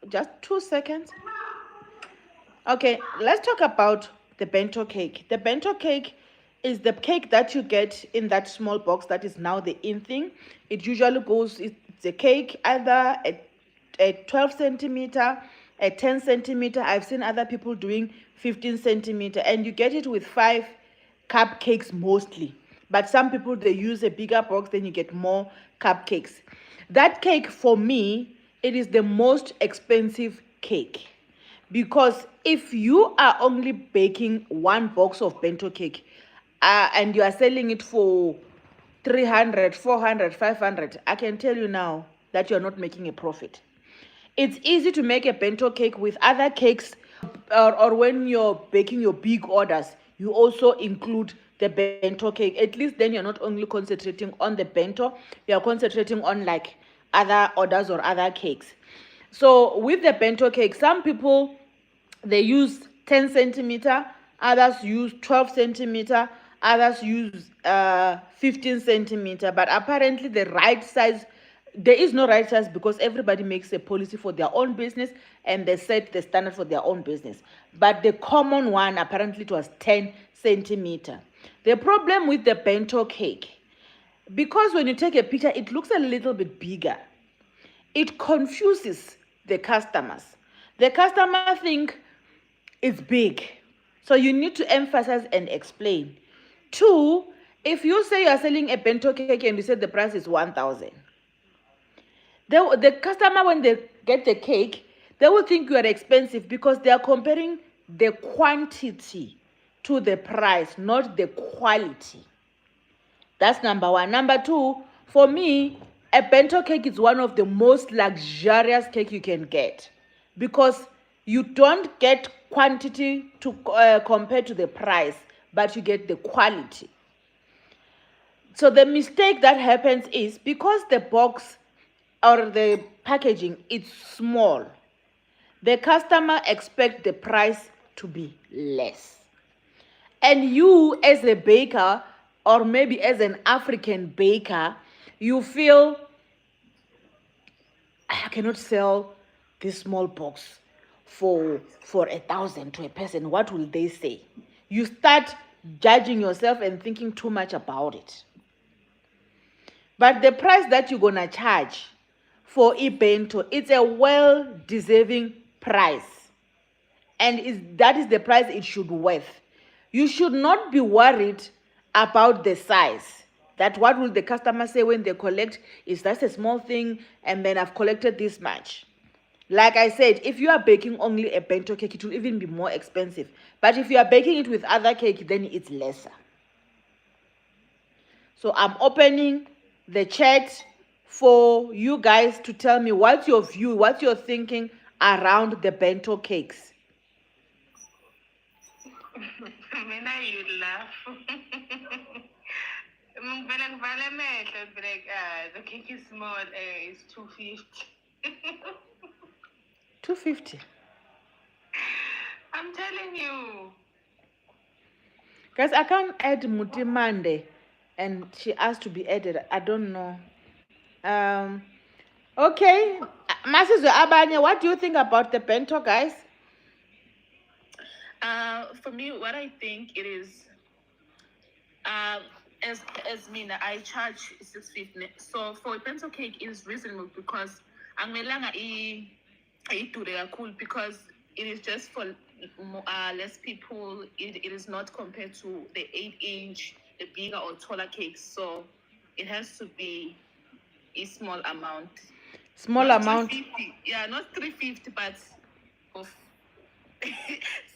Just 2 seconds. Okay, let's talk about the bento cake. The bento cake is the cake that you get in that small box that is now the in thing. It usually goes, it's a cake either a 12 centimeter, a 10 centimeter. I've seen other people doing 15 centimeter, and you get it with 5 cupcakes mostly. But some people, they use a bigger box, then you get more cupcakes. That cake, for me, it is the most expensive cake. Because if you are only baking one box of bento cake and you are selling it for 300, 400, 500, I can tell you now that you're not making a profit. It's easy to make a bento cake with other cakes, or when you're baking your big orders, you also include the bento cake. At least then you're not only concentrating on the bento, you're concentrating on like other orders or other cakes. So with the bento cake, some people, they use 10 centimeter, others use 12 centimeter, others use 15 centimeter. But apparently the right size, there is no right size, because everybody makes a policy for their own business and they set the standard for their own business. But the common one, apparently it was 10 centimeter. The problem with the bento cake, because when you take a picture, it looks a little bit bigger. It confuses the customers. The customer think it's big. So you need to emphasize and explain. 2, if you say you are selling a bento cake and you said the price is 1,000, the customer, when they get the cake, they will think you are expensive, because they are comparing the quantity to the price, not the quality. That's number 1. Number 2, for me, a bento cake is one of the most luxurious cake you can get, because you don't get quantity to compare to the price, but you get the quality. So the mistake that happens is, because the box or the packaging is small, the customer expects the price to be less. And you, as a baker, or maybe as an African baker, you feel, I cannot sell this small box for 1,000 to a person. What will they say? You start judging yourself and thinking too much about it. But the price that you're gonna charge for bento, it's a well-deserving price, and that is the price it should worth. You should not be worried about the size. That what will the customer say when they collect? Is that a small thing, and then I've collected this much? Like I said, if you are baking only a bento cake, it will even be more expensive. But if you are baking it with other cake, then it's lesser. So I'm opening the chat for you guys to tell me what's your view, what you're thinking around the bento cakes. Mina, you laugh. The cake is small, it's 250. 250. I'm telling you. Guys, I can't add Mutimande, and she asked to be added. I don't know. Okay. Masizwe Abanye, what do you think about the bento, guys? For me, what I think it is, as Mina, I charge 650. So for a pencil cake is reasonable, because angelanga I cool, because it is just for less people. It is not compared to the 8-inch, the bigger or taller cakes. So it has to be a small amount. Small not amount. 350. Yeah, not 350, but of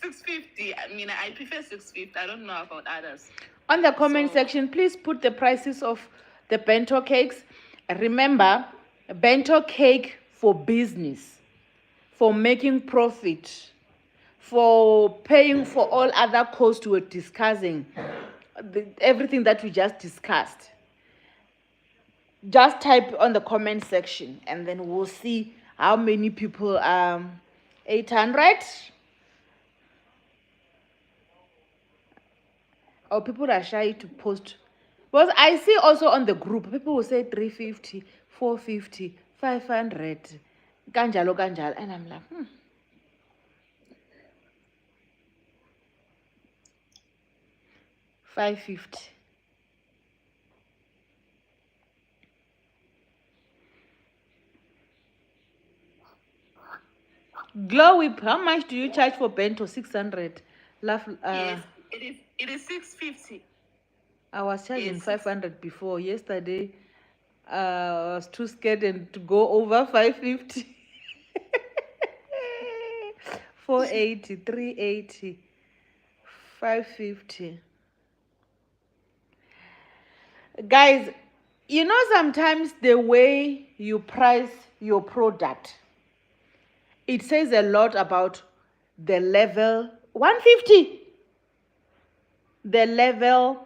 650. I mean, I prefer 650. I don't know about others. On the comment section, please put the prices of the bento cakes. Remember, bento cake for business, for making profit, for paying for all other costs we were discussing, everything that we just discussed. Just type on the comment section, and then we'll see how many people. 800. Or people are shy to post. Because I see also on the group, people will say 350, 450, 500. Kanjalo, kanjalo. And I'm like, 550. Glow Whip, how much do you charge for bento? 600. Laugh, Yes, it is. It is 650. I was charging Yes, 6. 500 before. Yesterday, I was too scared and to go over 550. 480, 380, 550. Guys, you know, sometimes the way you price your product, it says a lot about the level. 150, the level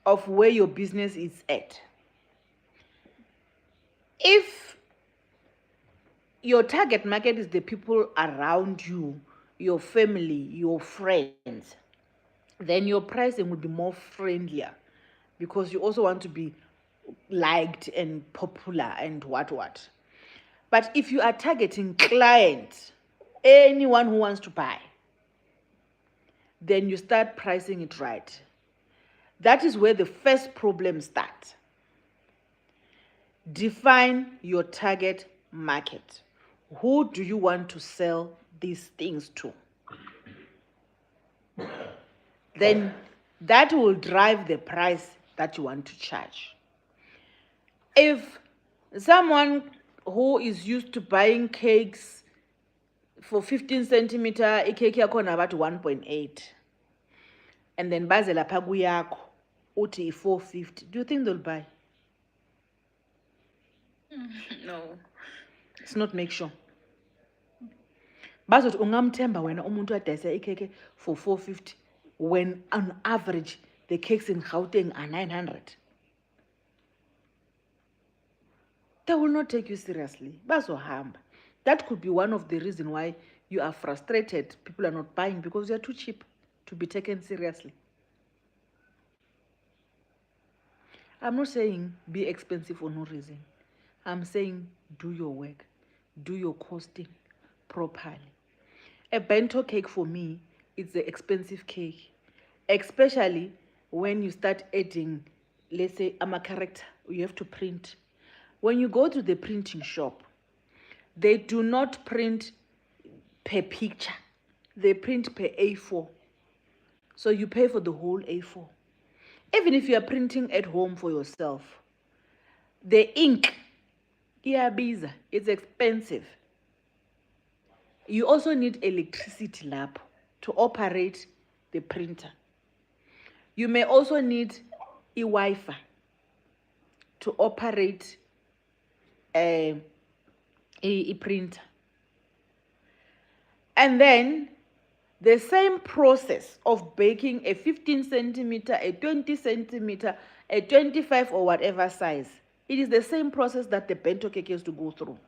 of where your business is at. If your target market is the people around you, your family, your friends, then your pricing will be more friendlier, because you also want to be liked and popular and what. But if you are targeting clients, anyone who wants to buy, then you start pricing it right. That is where the first problem starts. Define your target market. Who do you want to sell these things to? Then that will drive the price that you want to charge. If someone who is used to buying cakes for 15 centimeter, a cake yakhona about 1.8, and then baze lapha kuyakho uthi 450, do you think they'll buy? No. It's not make sure. Bazothi ungamthemba wena umuntu adayisa ikheke for 450 when on average the cakes in Gauteng are 900. They will not take you seriously. Bazohamba. That could be one of the reasons why you are frustrated. People are not buying because you are too cheap to be taken seriously. I'm not saying be expensive for no reason. I'm saying do your work, do your costing properly. A bento cake for me is an expensive cake, especially when you start adding, let's say, I'm a character, you have to print. When you go to the printing shop, they do not print per picture, they print per A4. So you pay for the whole A4. Even if you are printing at home for yourself, the ink, it's expensive. You also need electricity lab to operate the printer. You may also need a Wi-Fi to operate a printer. And then the same process of baking a 15 centimeter, a 20 centimeter, a 25 or whatever size, it is the same process that the bento cake has to go through.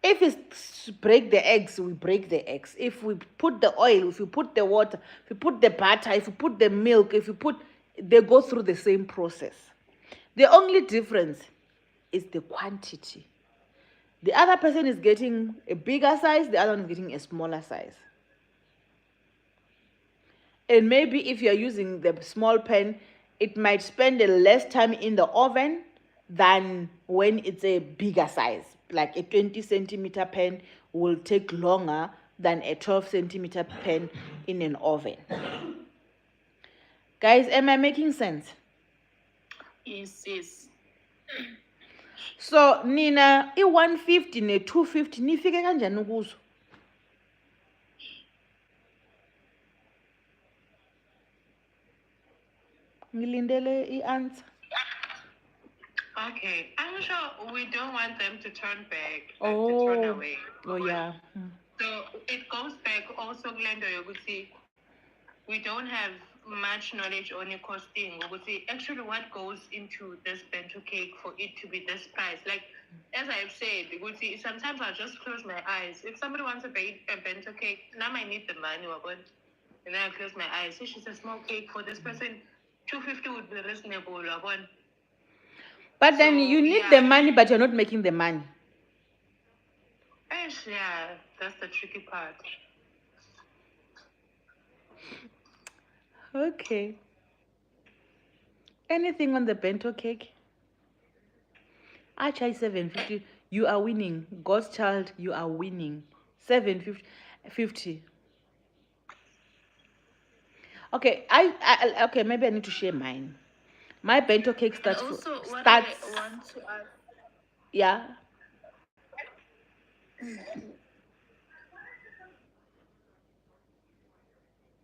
If it's break the eggs, we break the eggs. If we put the oil, if you put the water, if you put the butter, if you put the milk, they go through the same process. The only difference is the quantity. The other person is getting a bigger size, the other one is getting a smaller size. And maybe if you're using the small pan, it might spend less time in the oven than when it's a bigger size. Like a 20 centimeter pan will take longer than a 12 centimeter pan in an oven. Guys, am I making sense? Yes. So Nina, i-150 ne-250 nifike kanjani kuzo? Ngilindele i-answer. Okay, I'm sure we don't want them to turn back, like to turn away. Oh yeah. So it goes back also, Glenda, Yoguti. We don't have much knowledge on your costing. Yoguti, actually, what goes into this bento cake for it to be this price? Like, as I've said, Yoguti, sometimes I just close my eyes. If somebody wants to bake a bento cake, now I need the money, and then I close my eyes. It's just a small cake for this person. 250 would be reasonable, But then you need the money, but you're not making the money. Yeah, that's the tricky part. Okay. Anything on the bento cake? I try 750. You are winning. God's child, you are winning. 750. Okay, okay, maybe I need to share mine. My bento cake And starts from also, what I starts want to add, yeah.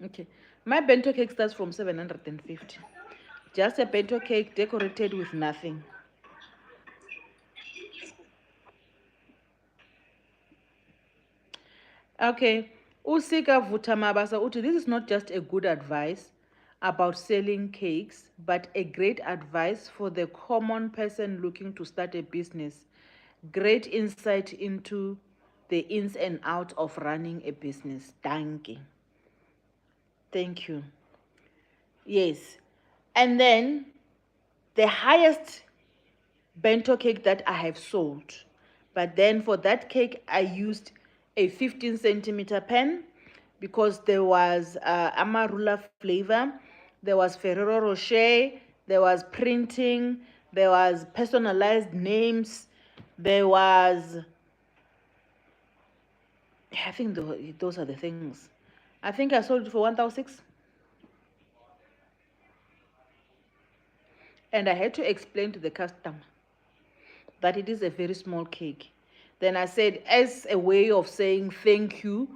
Okay. My bento cake starts from 750. Just a bento cake decorated with nothing. Okay. Usika Vutamabasa Uti, this is not just a good advice about selling cakes, but a great advice for the common person looking to start a business. Great insight into the ins and outs of running a business. Thank you. Thank you. Yes. And then the highest bento cake that I have sold. But then for that cake, I used a 15 centimeter pen because there was Amarula flavor, there was Ferrero Rocher, there was printing, there was personalized names, there was, I think those are the things. I think I sold it for 1,006. And I had to explain to the customer that it is a very small cake. Then I said, as a way of saying thank you,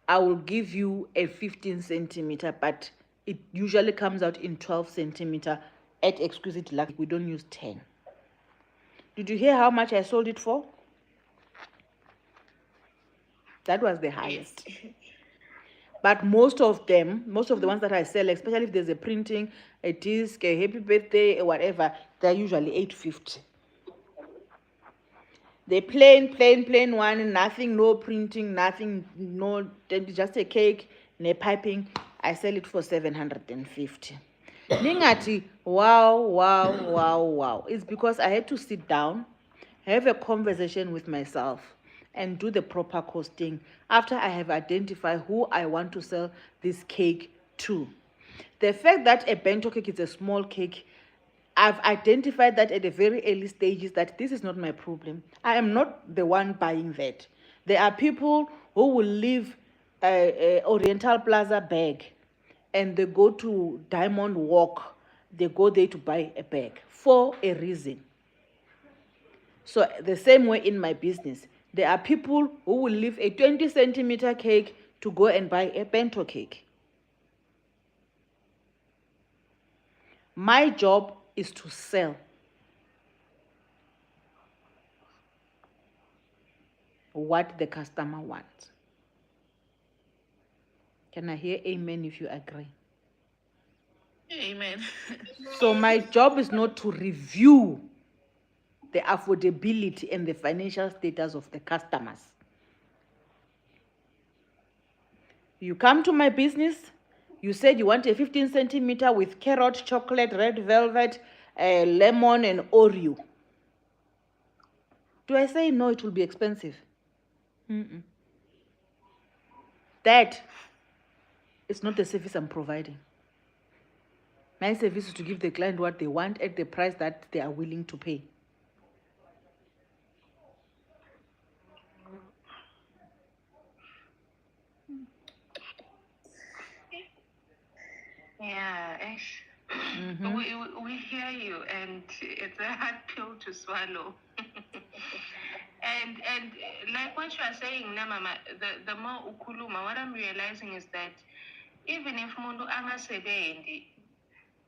I will give you a 15 centimeter, but it usually comes out in 12 centimeter at Exquisite Deluxe. We don't use 10. Did you hear how much I sold it for? That was the highest. But most of them, most of the ones that I sell, especially if there's a printing, a disc, a happy birthday, or whatever, they're usually 850. The plain one, nothing, no printing, nothing, no, just a cake, no piping. I sell it for 750. Ningati, wow. It's because I had to sit down, have a conversation with myself, and do the proper costing after I have identified who I want to sell this cake to. The fact that a bento cake is a small cake, I've identified that at the very early stages that this is not my problem. I am not the one buying that. There are people who will leave Oriental Plaza bag and they go to Diamond Walk. They go there to buy a bag for a reason. So the same way in my business, there are people who will leave a 20 centimeter cake to go and buy a bento cake. My job is to sell. What the customer wants. Can I hear amen if you agree? amen. So my job is not to review the affordability and the financial status of the customers. You come to my business, you said you want a 15 centimeter with carrot, chocolate, red velvet, lemon, and Oreo. Do I say no, it will be expensive? Mm-mm. That is not the service I'm providing. My service is to give the client what they want at the price that they are willing to pay. Yeah, Ash. Mm-hmm. We hear you, and it's a hard pill to swallow. And like what you are saying, Mama, the more ukuluma, what I'm realizing is that even if mundu angasebenzi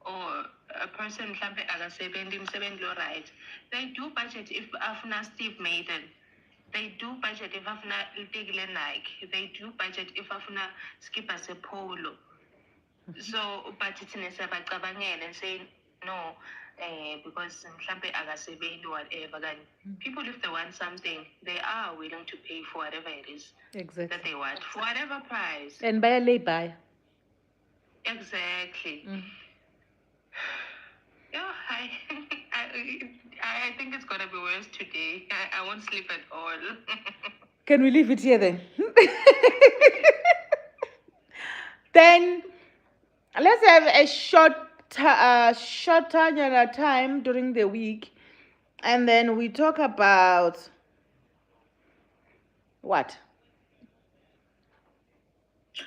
or a person mhlambe akasebenzi imsebenzi lo right, they do budget if afuna Steve Maiden. They do budget if afuna Itegile Nike. They do budget if afuna skipper sepolo. So but it's nesiyabacabangela and saying no, because mhlambe akasebenzi whatever. Then people, if they want something, they are willing to pay for whatever it is that they want for whatever price. And buy a lay buy. Exactly. Yeah, I think it's gonna be worse today. I won't sleep at all. Can we leave it here then? Then let's have a shorter time during the week, and then we talk about what?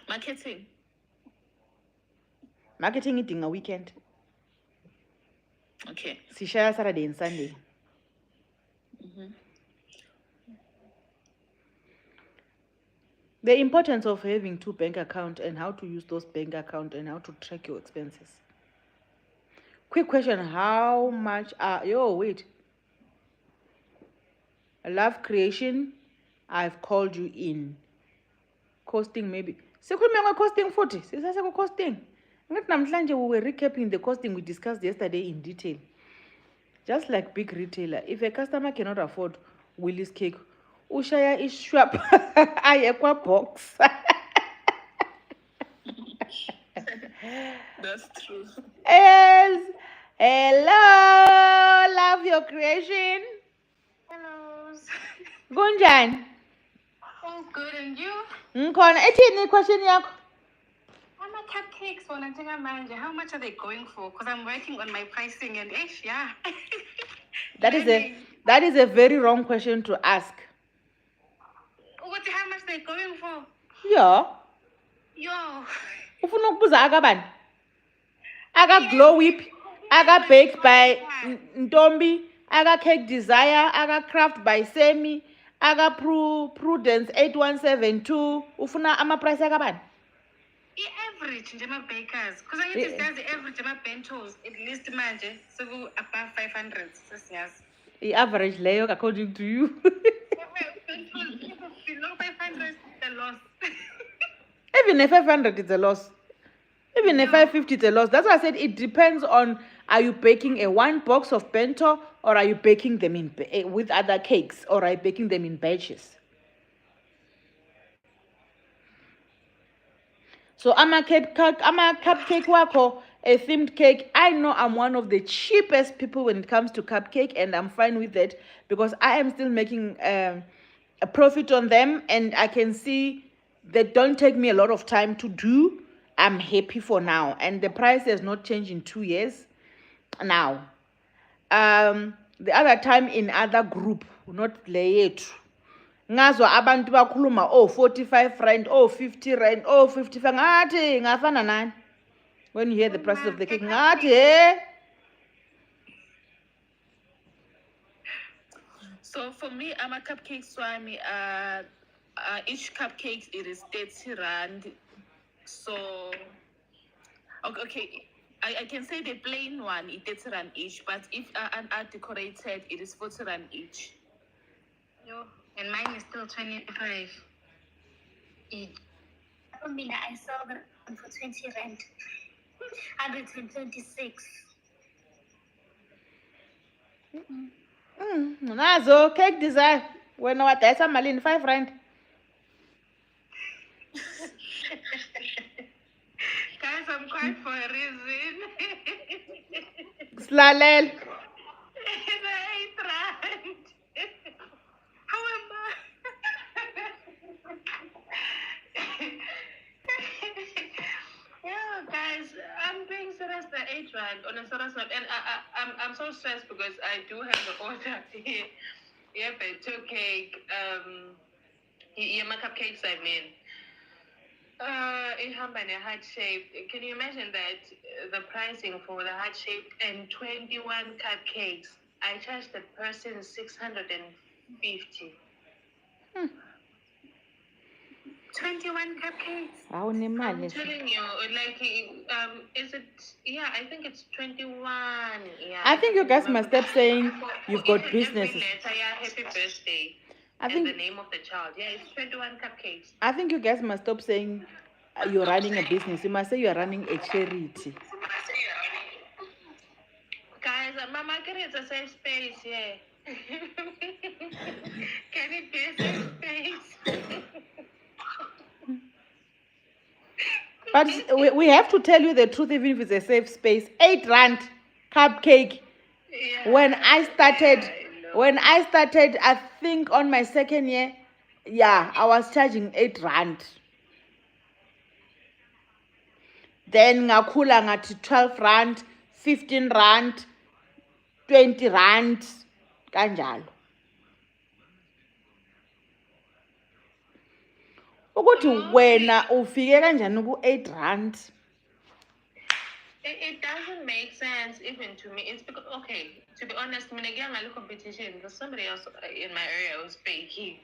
Marketing. Marketing eating a weekend. Okay. Sishaya Saturday and Sunday. The importance of having 2 bank accounts and how to use those bank accounts and how to track your expenses. Quick question, how much are wait. Love creation, I've called you in. Costing maybe. Sekhuluma costing 40. Sisase costing. Ngathi namhlanje we were recapping the costing we discussed yesterday in detail. Just like big retailer, if a customer cannot afford Willie's cake, ushaya is shop ayekwa box. That's true. Yes. Hello, love your creation. Hello. Gunjan. Oh, good. And you? Nkhona ethini question yakho? I'm a cupcakes for Nantinga manager. How much are they going for? Because I'm working on my pricing and yeah. That is a very wrong question to ask. How much they going for? Yeah. Yo. Ufuna ukubuza akabani? Aka glow whip, aka baked by Ntombi, aka cake desire, aka craft by Semi, aka Prudence 8172. Ufuna ama price akabani? Average njema bakers. Because I need to say the average njema bentos at least manje so above 500. The average leyo according to you. Below 500 the loss. Even if 500 is a loss. Even if 550 is a loss. That's why I said it depends on, are you baking a 1 box of bento or are you baking them in with other cakes, or are you baking them in batches? So I'm a cupcake wako, a themed cake. I know I'm one of the cheapest people when it comes to cupcake, and I'm fine with it because I am still making a profit on them, and I can see they don't take me a lot of time to do. I'm happy for now, and the price has not changed in 2 years now. The other time in other group, not yethu, ngazwa abantu bakhuluma 45 rand, 50 rand, 55, ngathi ngafana nani. When you hear the prices of the cake, ngathi So for me, I'm a cupcake swami. Each cupcake it is 30 rand. So okay, I can say the plain one is 30 rand each, but if an art decorated, it is 40 rand each. Yo, and mine is still 25 each. I mean, I saw them for 20 rand. 126. nazo cake design wena wadayisa malini 5 rand. Guys, I'm quiet for a reason. Silalele. It's 8 rand. How am I? Yeah, guys, I'm being serious. The 8 rand on a serious note, and I'm so stressed because I do have an order here. Yeah, bento cake. Yeah, my cupcakes. I mean. In Hamban, a heart shaped. Can you imagine that the pricing for the heart shaped and 21 cupcakes? I charged the person 650. 21 cupcakes. I'm telling you, like, is it? Yeah, I think it's 21. Yeah. I think you guys must stop saying you've got businesses. Happy birthday. I think the name of the child. Yeah, it's 21 cupcakes. I think you guys must stop saying you're running a business. You must say you're running a charity. Guys, my market is a safe space, yeah. Can it be a safe space? But we have to tell you the truth, even if it's a safe space. 8 rand cupcake. Yeah, When I started, I think on my second year, Yeah, I was charging 8 rand. Then ngakhula ngathi 12 rand, 15 rand, 20 rand, kanjalo. Ukuthi wena ufike kanjani ku 8 rand? It doesn't make sense even to me. It's because, okay, to be honest, when I get my competition, there's somebody else in my area who's baking.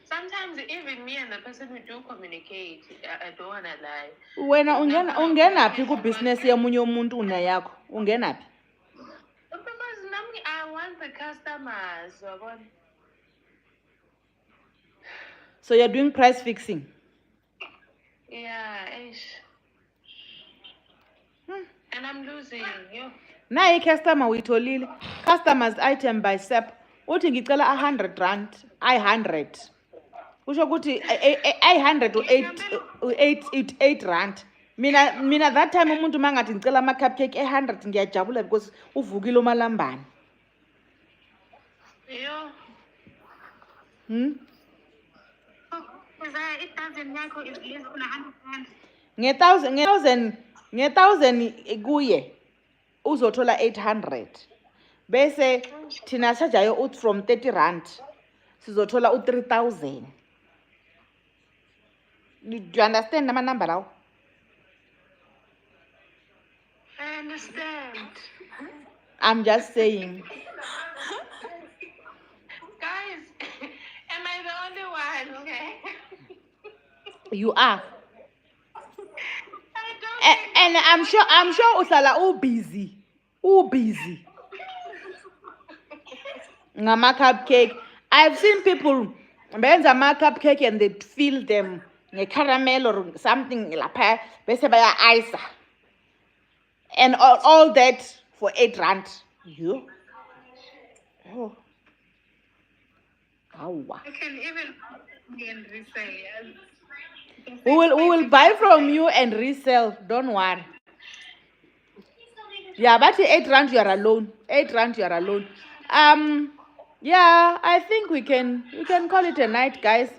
Sometimes even me and the person who do communicate, I don't want to lie. Wena ungenaphi ku business yomunye umuntu unayakho? Ungenaphi? Because normally I want the customers. So you're doing price fixing? Yeah, and I'm losing. Naye customer uyitholile. Customers item by SEP. Uthi ngicela 100 rand, 100. Kusho ukuthi 100 8 rand. Mina that time umuntu mangathi ngicela ama cupcake 100 ngiyajabula because uvukile umalambane. Yeah. It doesn't yakho is less than 100 rand. Nge-1000 kuye uzothola 800. Bese thina sajayo ut from 30 rand sizothola u3000. Do you understand nama number lawo? I understand. I'm just saying. Guys, am I the only one? You are. I don't And I'm sure uhlala busy. Busy. Ngama cupcake. I've seen people benza ama cupcake and they fill them caramel or something lapha bese baya ice. And all that for 8 rand. You? Oh. Awa. I can even resell. We will buy from you and resell. Don't worry. Yeah, but 8 rand you are alone. 8 rand you are alone. Yeah, I think we can call it a night, guys.